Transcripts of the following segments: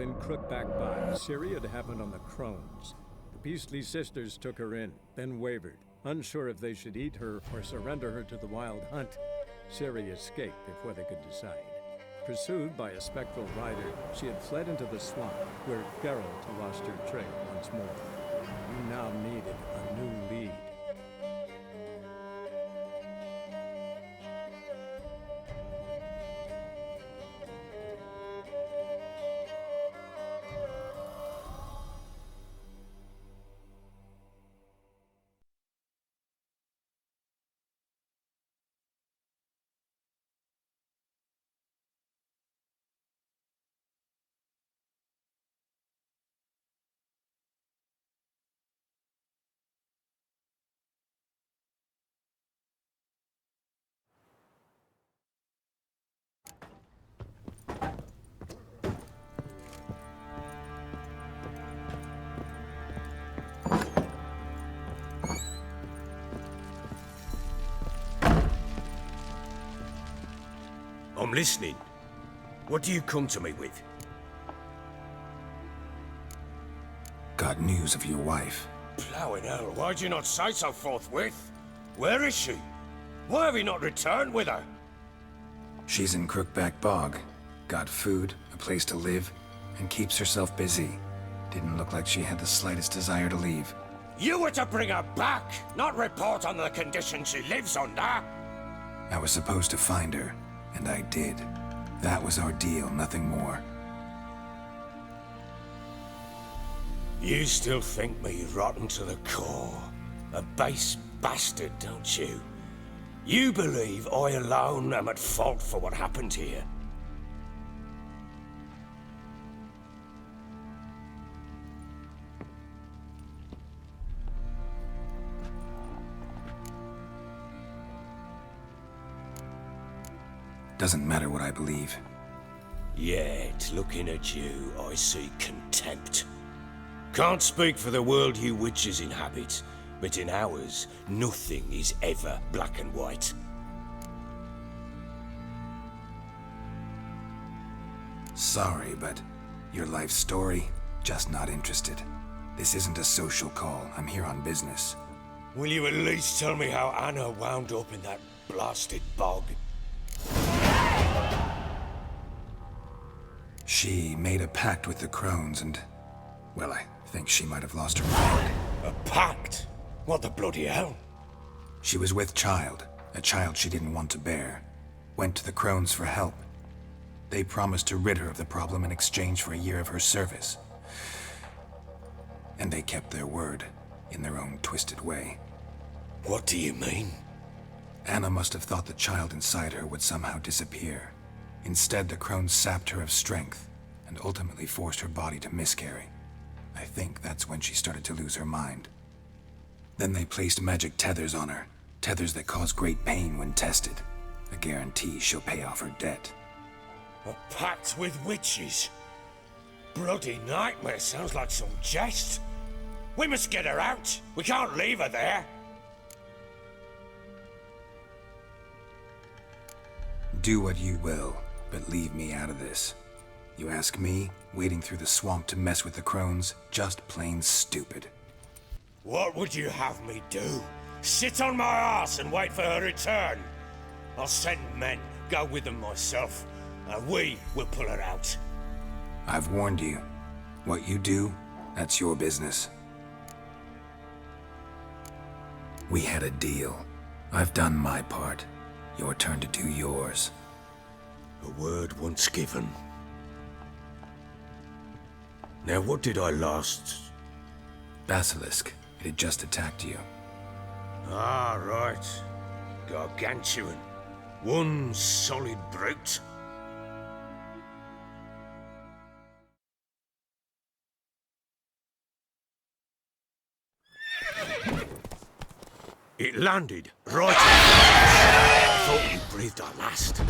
in Crookback Bog, Syria had happened on the Crones. The beastly sisters took her in, then wavered, unsure if they should eat her or surrender her to the wild hunt. Syria escaped before they could decide. Pursued by a spectral rider, she had fled into the swamp, where GERALTI lost her trail once more. We now needed a new lead. I'm listening. What do you come to me with? Got news of your wife. Plowing hell, why'd you not say so forthwith? Where is she? Why have you not returned with her? She's in Crookback Bog. Got food, a place to live, and keeps herself busy. Didn't look like she had the slightest desire to leave. You were to bring her back, not report on the conditions she lives under. I was supposed to find her, and I did. That was our deal, nothing more. You still think me rotten to the core. A base bastard, don't you? You believe I alone am at fault for what happened here. Doesn't matter what I believe. Yet, looking at you, I see contempt. Can't speak for the world you witches inhabit, but in ours, nothing is ever black and white. Sorry, but your life story, just not interested. This isn't a social call. I'm here on business. Will you at least tell me how Anna wound up in that blasted bog? She made a pact with the Crones and, well, I think she might have lost her mind. A pact? What the bloody hell? She was with child, a child she didn't want to bear. Went to the Crones for help. They promised to rid her of the problem in exchange for a year of her service. And they kept their word, in their own twisted way. What do you mean? Anna must have thought the child inside her would somehow disappear. Instead, the Crones sapped her of strength, and ultimately forced her body to miscarry. I think that's when she started to lose her mind. Then they placed magic tethers on her, tethers that cause great pain when tested. A guarantee she'll pay off her debt. A pact with witches? Bloody nightmare, sounds like some jest. We must get her out. We can't leave her there. Do what you will, but leave me out of this. You ask me, wading through the swamp to mess with the Crones, just plain stupid. What would you have me do? Sit on my ass and wait for her return? I'll send men, go with them myself, and we will pull her out. I've warned you. What you do, that's your business. We had a deal. I've done my part. Your turn to do yours. A word once given. Now what did I last... Basilisk. It had just attacked you. Ah, right. Gargantuan. One solid brute. It landed right I thought you breathed our last.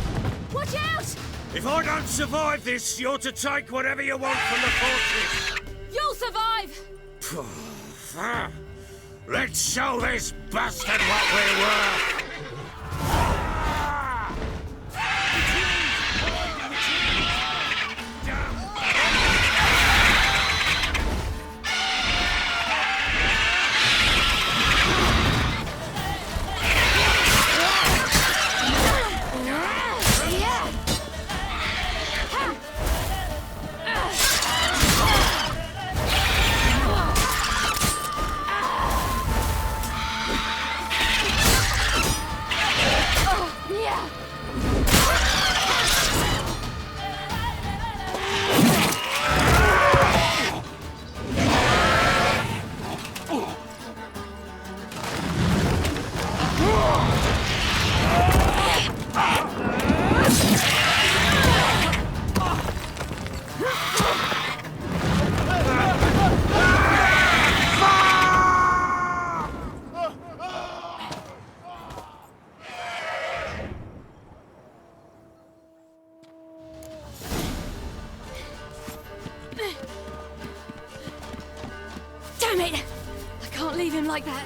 Watch out! If I don't survive this, you're to take whatever you want from the fortress. You'll survive! Let's show this bastard what we were! like that.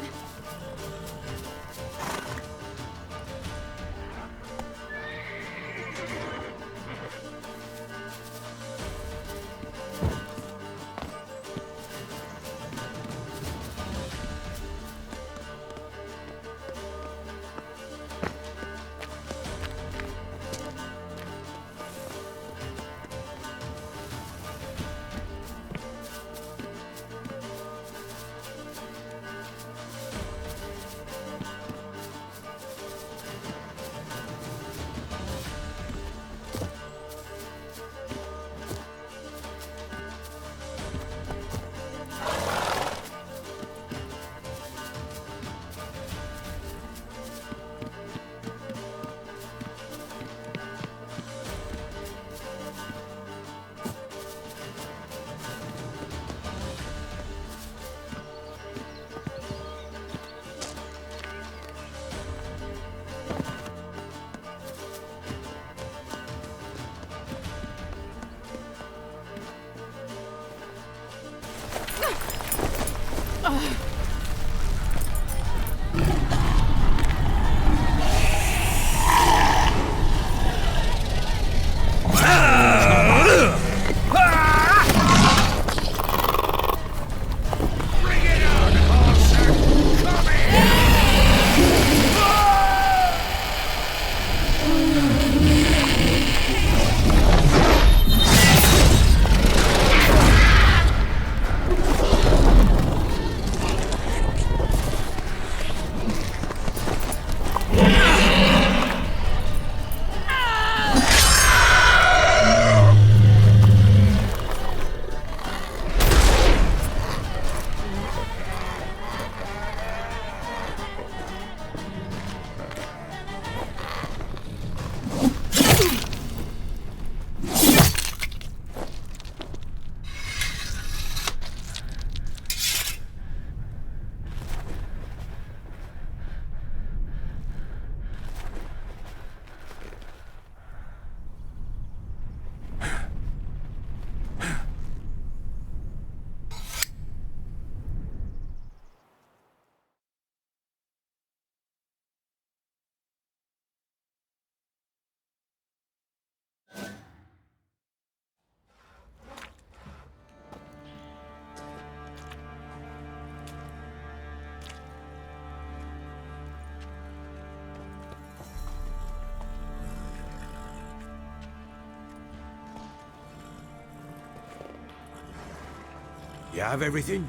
You have everything?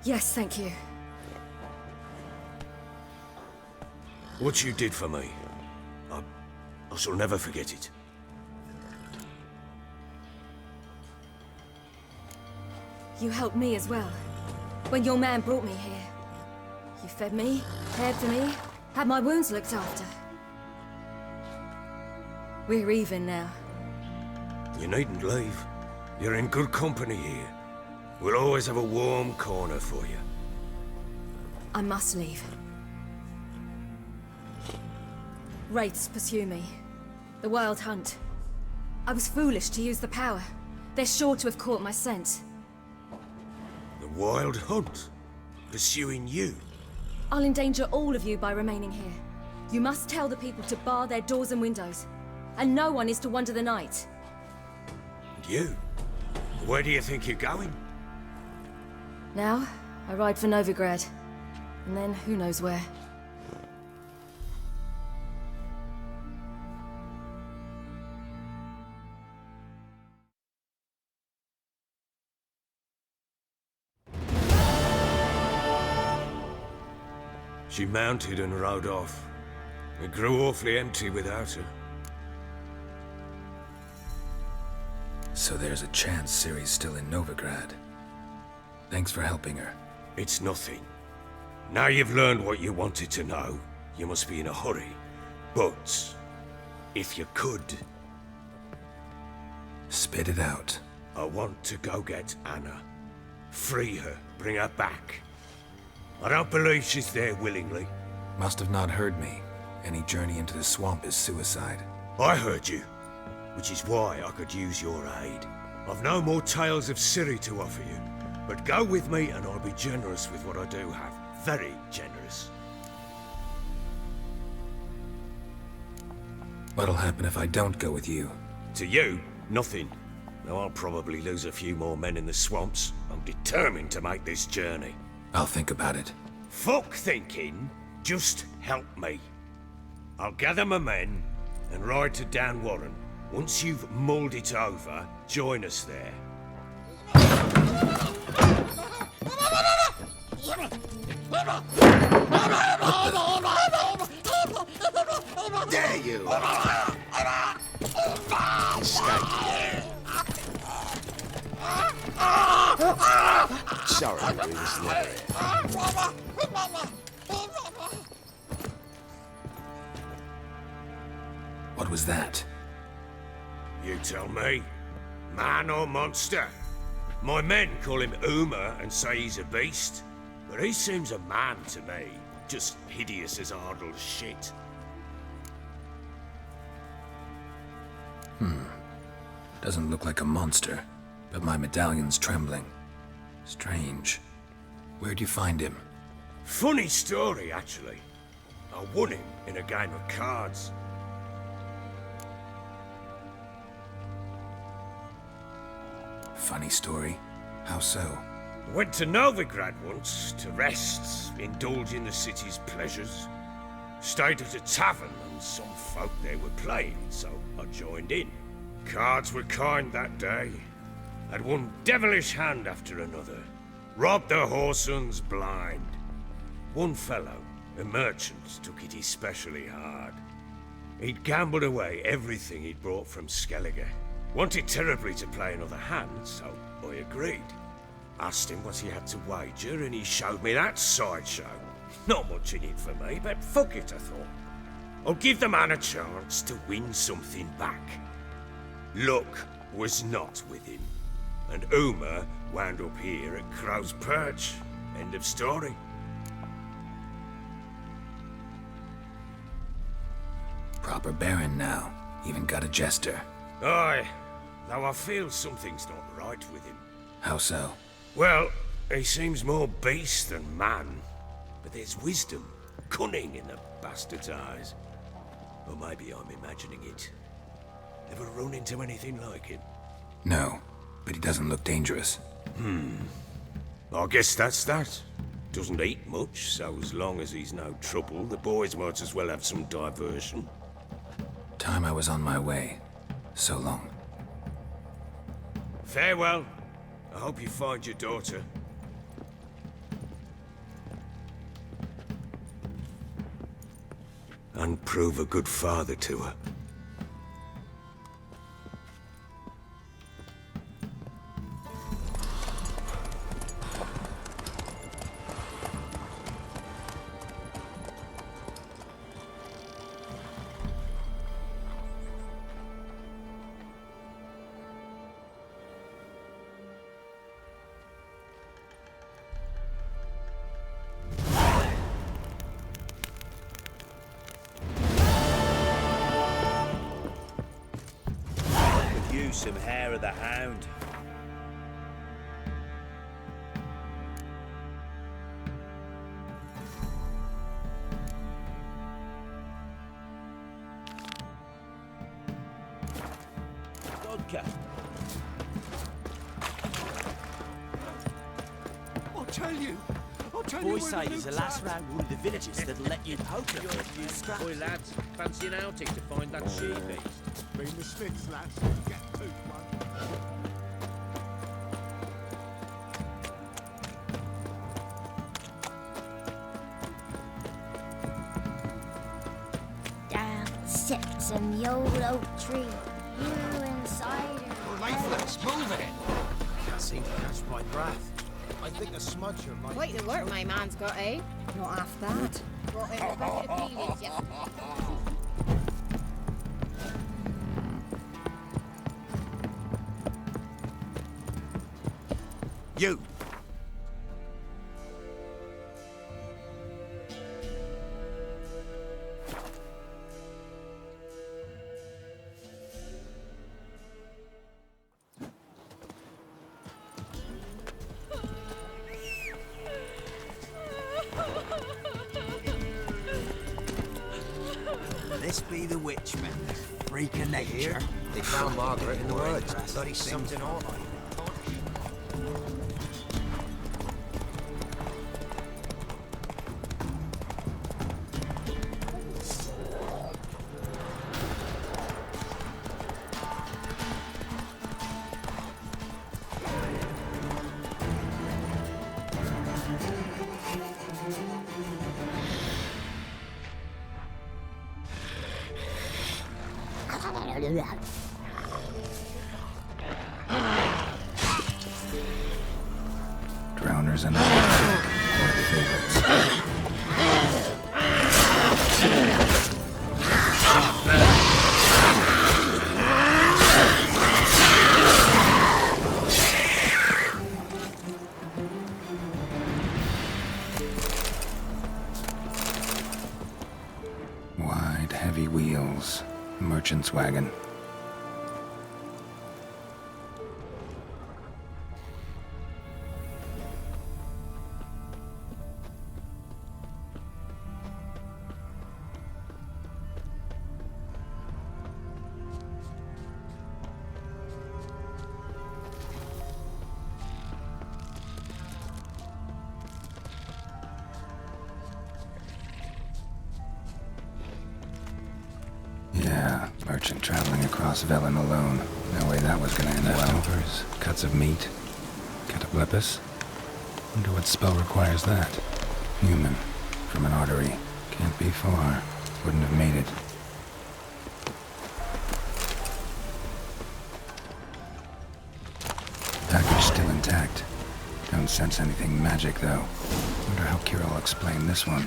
Yes, thank you. What you did for me, I shall never forget it. You helped me as well. When your man brought me here. You fed me, cared for me, had my wounds looked after. We're even now. You needn't leave. You're in good company here. We'll always have a warm corner for you. I must leave. Wraiths pursue me. The Wild Hunt. I was foolish to use the power. They're sure to have caught my scent. The Wild Hunt? Pursuing you? I'll endanger all of you by remaining here. You must tell the people to bar their doors and windows. And no one is to wander the night. And you? Where do you think you're going? Now, I ride for Novigrad. And then who knows where. She mounted and rode off. It grew awfully empty without her. So there's a chance Ciri's still in Novigrad. Thanks for helping her. It's nothing. Now you've learned what you wanted to know, you must be in a hurry. But, if you could... Spit it out. I want to go get Anna. Free her, bring her back. I don't believe she's there willingly. Must have not heard me. Any journey into the swamp is suicide. I heard you, which is why I could use your aid. I've no more tales of Ciri to offer you, but go with me and I'll be generous with what I do have. Very generous. What'll happen if I don't go with you? To you, nothing. Though I'll probably lose a few more men in the swamps. I'm determined to make this journey. I'll think about it. Fuck thinking. Just help me. I'll gather my men and ride to Dan Warren. Once you've mulled it over, join us there. There you are. Escape. Sorry, we was never here. What was that? You tell me. Man or monster? My men call him Uma and say he's a beast. But he seems a man to me. Just hideous as Ardle's shit. Doesn't look like a monster, but my medallion's trembling. Strange. Where'd you find him? Funny story, actually. I won him in a game of cards. Funny story. How so? Went to Novigrad once to rest, indulge in the city's pleasures. Stayed at a tavern and some folk there were playing, so I joined in. Cards were kind that day. Had one devilish hand after another. Robbed the whoresun's blind. One fellow, a merchant, took it especially hard. He'd gambled away everything he'd brought from Skellige. Wanted terribly to play another hand, so I agreed. Asked him what he had to wager, and he showed me that sideshow. Not much in it for me, but fuck it, I thought. I'll give the man a chance to win something back. Luck was not with him, and Uma wound up here at Crow's Perch. End of story. Proper baron now. Even got a jester. Aye, though I feel something's not right with him. How so? Well, he seems more beast than man. But there's wisdom, cunning in the bastard's eyes. Or maybe I'm imagining it. Ever run into anything like him? No, but he doesn't look dangerous. I guess that's that. Doesn't eat much, so as long as he's no trouble, the boys might as well have some diversion. Time I was on my way. So long. Farewell. I hope you find your daughter. And prove a good father to her. Some hair of the hound. Vodka. I'll tell you. Boys say he's the last round one of the villagers that'll let you poke him for a few scraps. Boy, lads, fancy an outing to find that she-beast? Bring the Smiths, lads. Get two, one. Down sits in the old oak tree. You inside her. Leaflets, move it. Can't seem to catch my breath. I think a smudger might... Quite the work my man's got, eh? Not half bad. Brought in a bucket of peas yesterday. You! Must be the witch men. Freak of nature. They found Margaret in the woods. Bloody Things something awful. Drowners and favorites. Wide, heavy wheels. Merchant's wagon. Yeah, merchant traveling across Velen alone. No way that was gonna end well. Leftovers, cuts of meat, cataplepis. Wonder what spell requires that. Human, from an artery. Can't be far. Wouldn't have made it. Package still intact. Don't sense anything magic, though. Wonder how Kira will explain this one.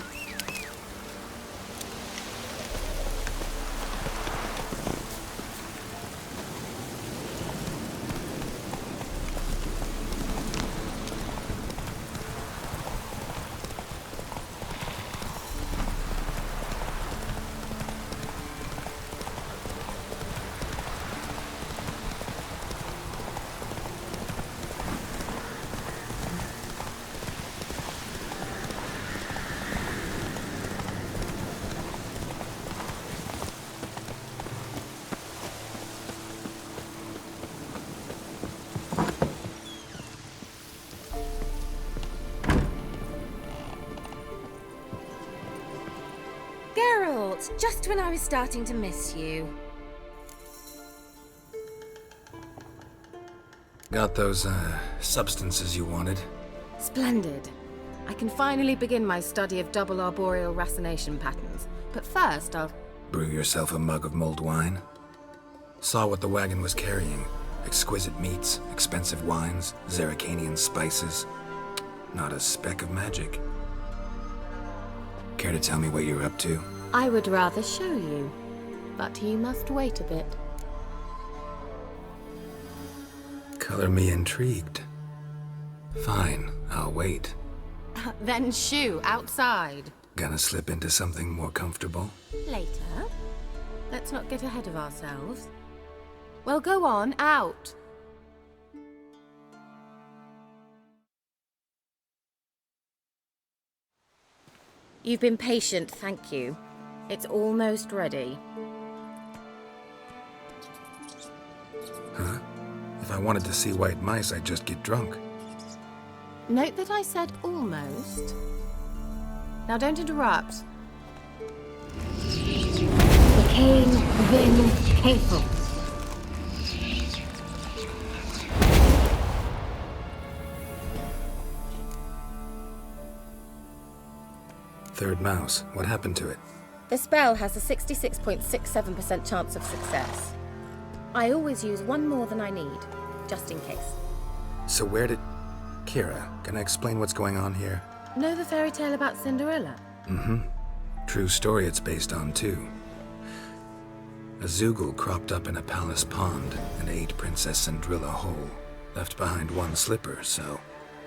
Geralt, just when I was starting to miss you. Got those, substances you wanted? Splendid. I can finally begin my study of double arboreal racination patterns. But first, I'll... Brew yourself a mug of mulled wine? Saw what the wagon was carrying. Exquisite meats, expensive wines, Zerrikanian spices. Not a speck of magic. Care to tell me what you're up to? I would rather show you. But you must wait a bit. Color me intrigued. Fine, I'll wait. Then shoo, outside. Gonna slip into something more comfortable? Later. Let's not get ahead of ourselves. Well, go on, out. You've been patient, thank you. It's almost ready. Huh? If I wanted to see white mice, I'd just get drunk. Note that I said almost. Now don't interrupt. Became then hateful. Third mouse. What happened to it? The spell has a 66.67% chance of success. I always use one more than I need, just in case. So where did... Kira, can I explain what's going on here? Know the fairy tale about Cinderella? Mm-hmm. True story it's based on, too. A Zoogle cropped up in a palace pond and ate Princess Cinderella whole. Left behind one slipper, so...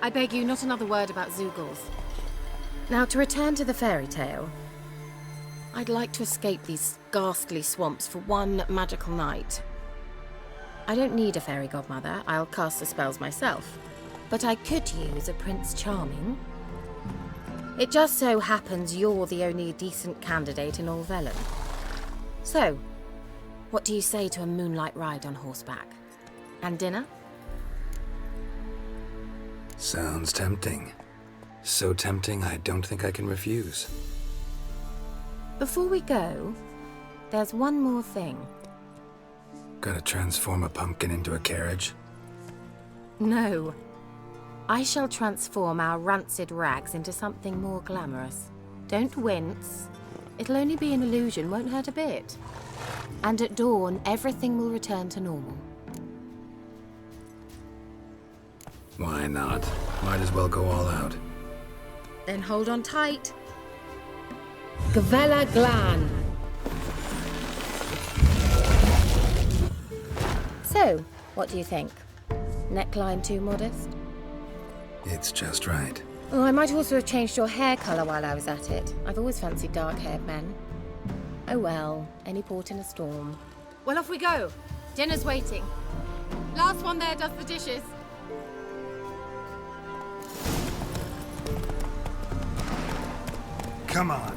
I beg you, not another word about Zoogles. Now, to return to the fairy tale. I'd like to escape these ghastly swamps for one magical night. I don't need a fairy godmother, I'll cast the spells myself. But I could use a Prince Charming. It just so happens you're the only decent candidate in all Velen. So, what do you say to a moonlight ride on horseback? And dinner? Sounds tempting. So tempting, I don't think I can refuse. Before we go, there's one more thing. Gotta transform a pumpkin into a carriage? No. I shall transform our rancid rags into something more glamorous. Don't wince. It'll only be an illusion, won't hurt a bit. And at dawn, everything will return to normal. Why not? Might as well go all out. Then hold on tight. Gvela Glan. So, what do you think? Neckline too modest? It's just right. Oh, I might also have changed your hair colour while I was at it. I've always fancied dark-haired men. Oh well, any port in a storm. Well, off we go. Dinner's waiting. Last one there does the dishes. Come on.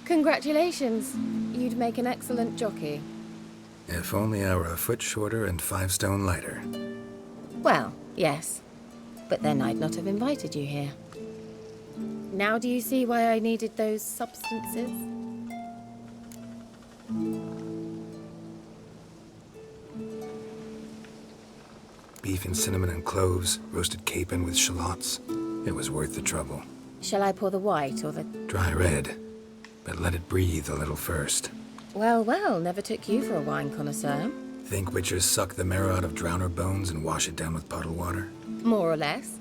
Congratulations. You'd make an excellent jockey. If only I were a foot shorter and 5 stone lighter. Well, yes. But then I'd not have invited you here. Now do you see why I needed those substances? Beef and cinnamon and cloves, roasted capon with shallots. It was worth the trouble. Shall I pour the white or the... Dry red, but let it breathe a little first. Well, well, never took you for a wine connoisseur. Think witchers suck the marrow out of drowner bones and wash it down with puddle water? More or less.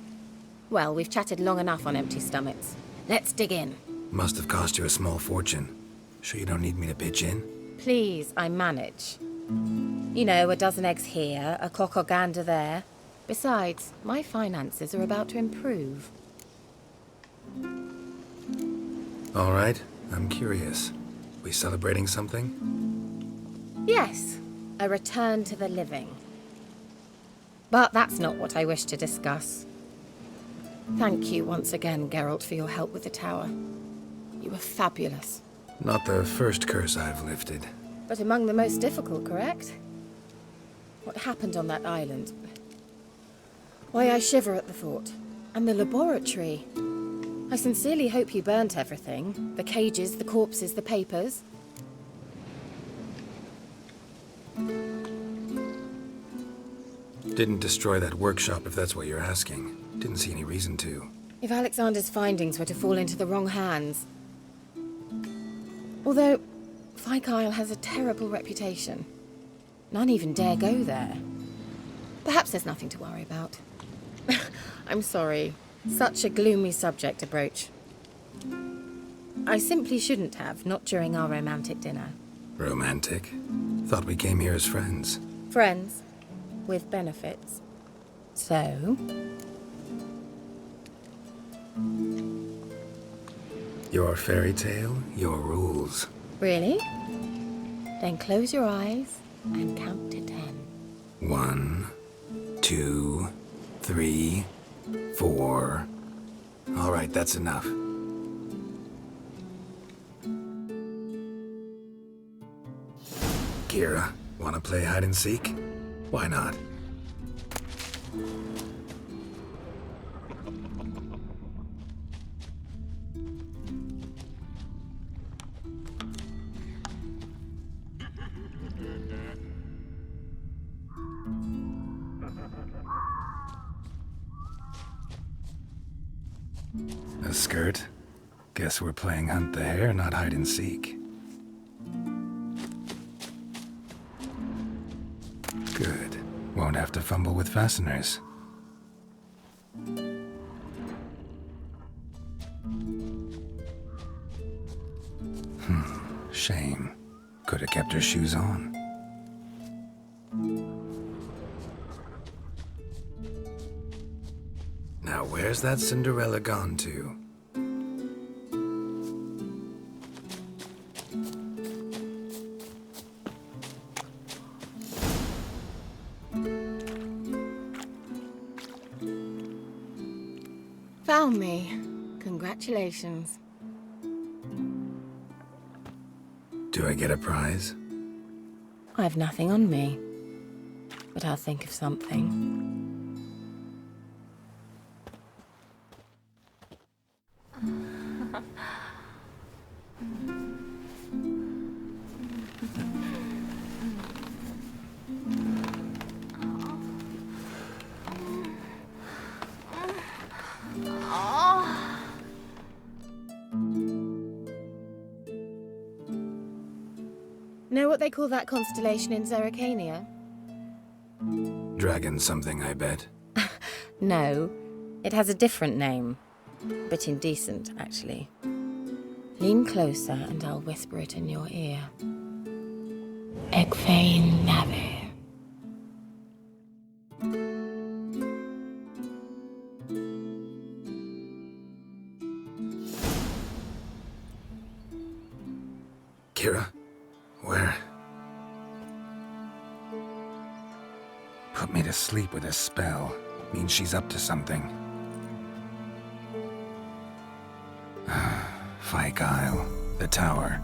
Well, we've chatted long enough on empty stomachs. Let's dig in. Must have cost you a small fortune. Sure you don't need me to pitch in? Please, I manage. You know, a dozen eggs here, a cock or gander there. Besides, my finances are about to improve. All right, I'm curious. We celebrating something? Yes, a return to the living. But that's not what I wish to discuss. Thank you once again, Geralt, for your help with the tower. You were fabulous. Not the first curse I've lifted. But among the most difficult, correct? What happened on that island? Why, I shiver at the thought. And the laboratory. I sincerely hope you burnt everything. The cages, the corpses, the papers. Didn't destroy that workshop, if that's what you're asking. Didn't see any reason to. If Alexander's findings were to fall into the wrong hands. Although, Fyke Isle has a terrible reputation. None even dare go there. Perhaps there's nothing to worry about. I'm sorry. Such a gloomy subject to broach. I simply shouldn't have, not during our romantic dinner. Romantic? Thought we came here as friends. Friends, with benefits. So? Your fairy tale, your rules. Really? Then close your eyes and count to 10. 1, 2, 3, 4. All right, that's enough. Kira, wanna play hide and seek? Why not? A skirt? Guess we're playing hunt the hare, not hide and seek. Good. Won't have to fumble with fasteners. Shame. Could have kept her shoes on. Now where's that Cinderella gone to? Found me. Congratulations. Do I get a prize? I've nothing on me, but I'll think of something. Know what they call that constellation in Zerrikania? Dragon something, I bet. No, it has a different name. Bit indecent, actually. Lean closer and I'll whisper it in your ear. Egfain Nave. Kira? Where? Put me to sleep with a spell. Means she's up to something. Fyke Isle. The tower.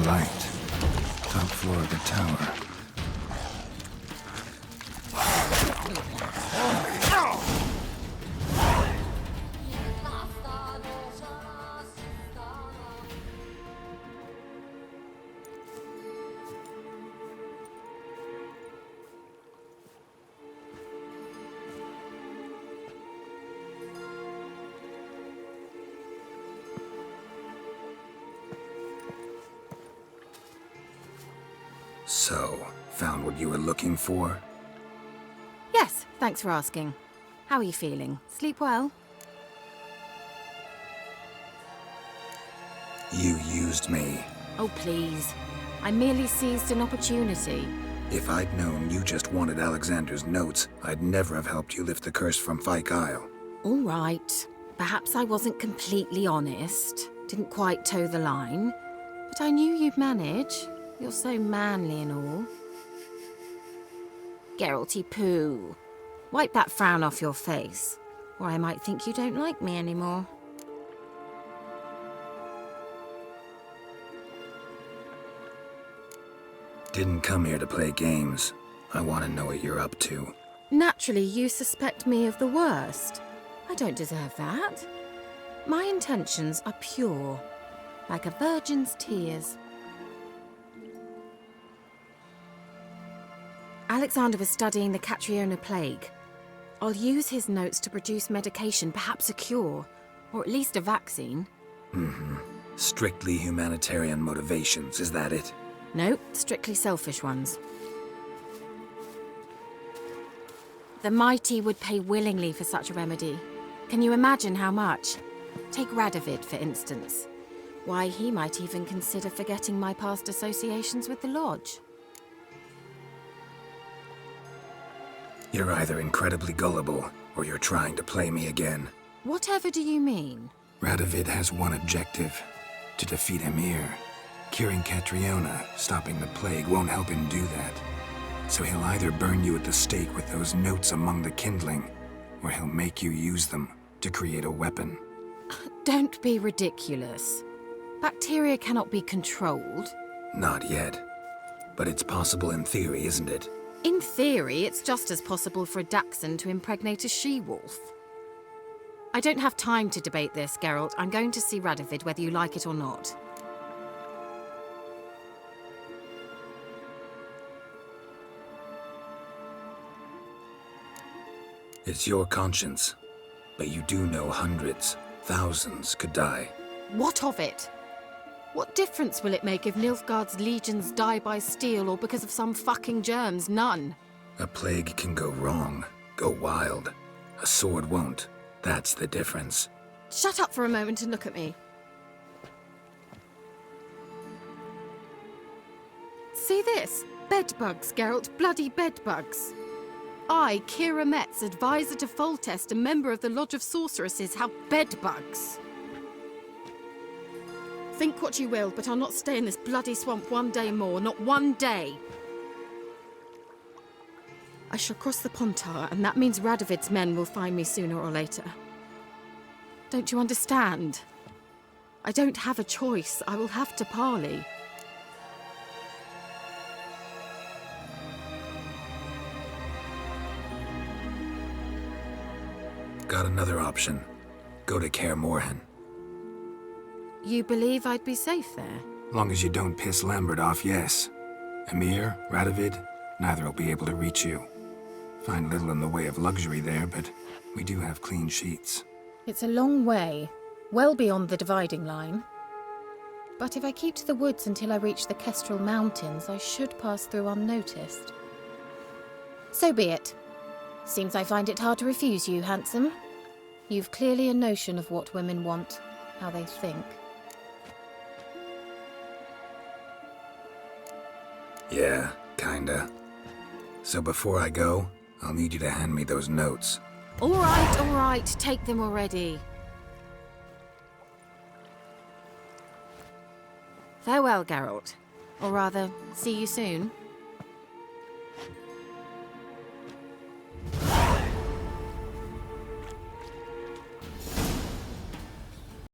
Light. Top floor of the tower. So, found what you were looking for? Yes, thanks for asking. How are you feeling? Sleep well? You used me. Oh, please. I merely seized an opportunity. If I'd known you just wanted Alexander's notes, I'd never have helped you lift the curse from Fyke Isle. All right. Perhaps I wasn't completely honest. Didn't quite toe the line. But I knew you'd manage. You're so manly and all. Geralti poo. Wipe that frown off your face, or I might think you don't like me anymore. Didn't come here to play games. I want to know what you're up to. Naturally, you suspect me of the worst. I don't deserve that. My intentions are pure, like a virgin's tears. Alexander was studying the Catriona plague. I'll use his notes to produce medication, perhaps a cure, or at least a vaccine. Strictly humanitarian motivations, is that it? No, strictly selfish ones. The mighty would pay willingly for such a remedy. Can you imagine how much? Take Radovid, for instance. Why, he might even consider forgetting my past associations with the Lodge. You're either incredibly gullible, or you're trying to play me again. Whatever do you mean? Radovid has one objective: to defeat Emir. Curing Catriona, stopping the plague, won't help him do that. So he'll either burn you at the stake with those notes among the kindling, or he'll make you use them to create a weapon. Don't be ridiculous. Bacteria cannot be controlled. Not yet. But it's possible in theory, isn't it? In theory, it's just as possible for a dachshund to impregnate a she-wolf. I don't have time to debate this, Geralt. I'm going to see Radovid whether you like it or not. It's your conscience. But you do know hundreds, thousands could die. What of it? What difference will it make if Nilfgaard's legions die by steel or because of some fucking germs? None. A plague can go wrong, go wild. A sword won't. That's the difference. Shut up for a moment and look at me. See this? Bedbugs, Geralt. Bloody bedbugs. I, Kira Metz, advisor to Foltest, a member of the Lodge of Sorceresses, have bedbugs. Think what you will, but I'll not stay in this bloody swamp one day more, not one day. I shall cross the Pontar, and that means Radovid's men will find me sooner or later. Don't you understand? I don't have a choice. I will have to parley. Got another option. Go to Kaer Morhen. You believe I'd be safe there? Long as you don't piss Lambert off, yes. Emir, Radovid, neither will be able to reach you. Find little in the way of luxury there, but we do have clean sheets. It's a long way, well beyond the dividing line. But if I keep to the woods until I reach the Kestrel Mountains, I should pass through unnoticed. So be it. Seems I find it hard to refuse you, handsome. You've clearly a notion of what women want, how they think. Yeah, kinda. So before I go, I'll need you to hand me those notes. All right, take them already. Farewell, Geralt. Or rather, see you soon.